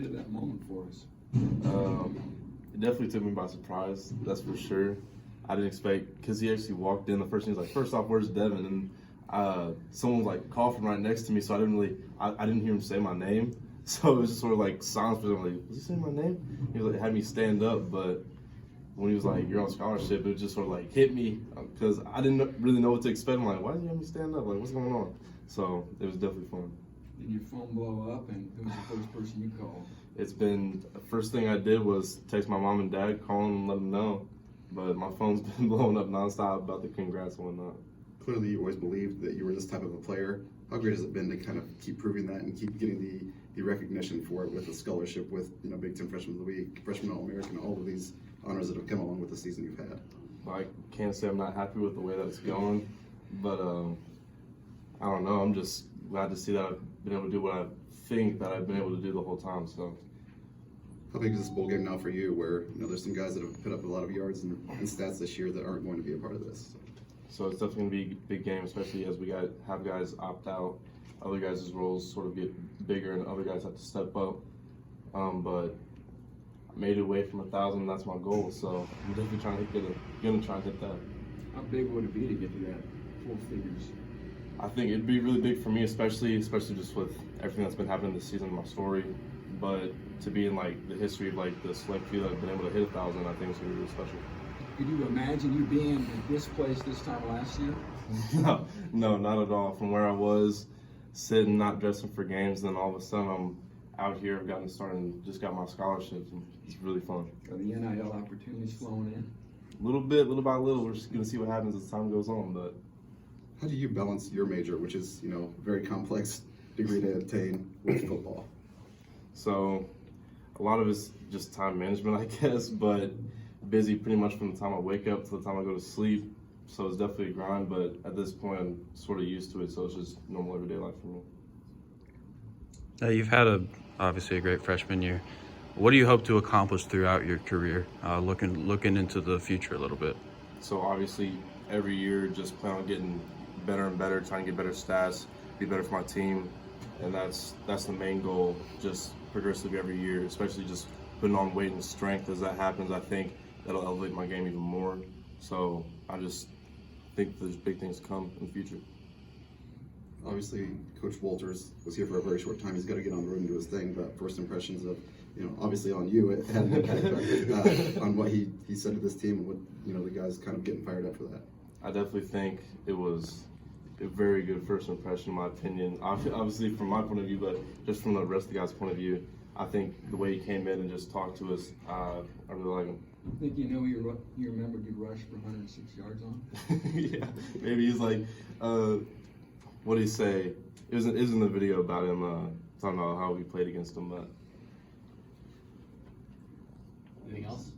That moment for us. It definitely took me by surprise, that's for sure. I didn't expect, because he actually walked in, the first thing he was like, first off, where's Devin? And someone was like coughing right next to me, so I didn't hear him say my name. So it was just sort of like silence for him, like, was he saying my name? He was like, had me stand up, but when he was like, you're on scholarship, it just sort of like hit me, because I didn't really know what to expect. I'm like, why did you have me stand up? Like, what's going on? So it was definitely fun. Did your phone blow up, and who was the first person you called? It's been, the first thing I did was text my mom and dad, call them and let them know. But my phone's been blowing up nonstop about the congrats and whatnot. Clearly, you always believed that you were this type of a player. How great has it been to kind of keep proving that and keep getting the recognition for it with a scholarship, with Big Ten Freshman of the Week, Freshman All-American, all of these honors that have come along with the season you've had? I can't say I'm not happy with the way that it's going, but I don't know. I'm just glad to see that I've been able to do what I think that I've been able to do the whole time. So. How big is this bowl game now for you, where there's some guys that have put up a lot of yards and stats this year that aren't going to be a part of this? So it's definitely going to be a big game, especially as we have guys opt out. Other guys' roles sort of get bigger and other guys have to step up. But I made it away from 1,000, that's my goal. So I'm definitely gonna try and hit that. How big would it be to get to that full figures? I think it'd be really big for me, especially just with everything that's been happening this season in my story. But to be in like the history of like the select few that have been able to hit 1,000, I think it's gonna be really special. Could you imagine you being in this place this time last year? No, not at all. From where I was sitting, not dressing for games, then all of a sudden I'm out here. I've gotten started and just got my scholarships, and it's really fun. Are the NIL opportunities flowing in? Little bit, little by little. We're just gonna see what happens as time goes on. But how do you balance your major, which is a very complex degree to obtain, with football? So a lot of it's just time management, I guess, but busy pretty much from the time I wake up to the time I go to sleep. So it's definitely a grind, but at this point I'm sort of used to it, so it's just normal everyday life for me. You've had obviously a great freshman year. What do you hope to accomplish throughout your career, looking into the future a little bit? So obviously every year just plan on getting better and better, trying to get better stats, be better for my team, and that's the main goal, just progressively every year, especially just putting on weight and strength. As that happens, I think that'll elevate my game even more. So I just think there's big things to come in the future. Obviously, Coach Walters was here for a very short time. He's got to get on the road and do his thing, but first impressions of, obviously on you, it had an impact on what he said to this team and what, the guys kind of getting fired up for that. I definitely think it was a very good first impression, in my opinion. Obviously from my point of view, but just from the rest of the guys' point of view, I think the way he came in and just talked to us, I really like him. I think you remembered you rushed for 106 yards on? Yeah, maybe he's like, what did he say? It was in the video about him talking about how we played against him. But anything else?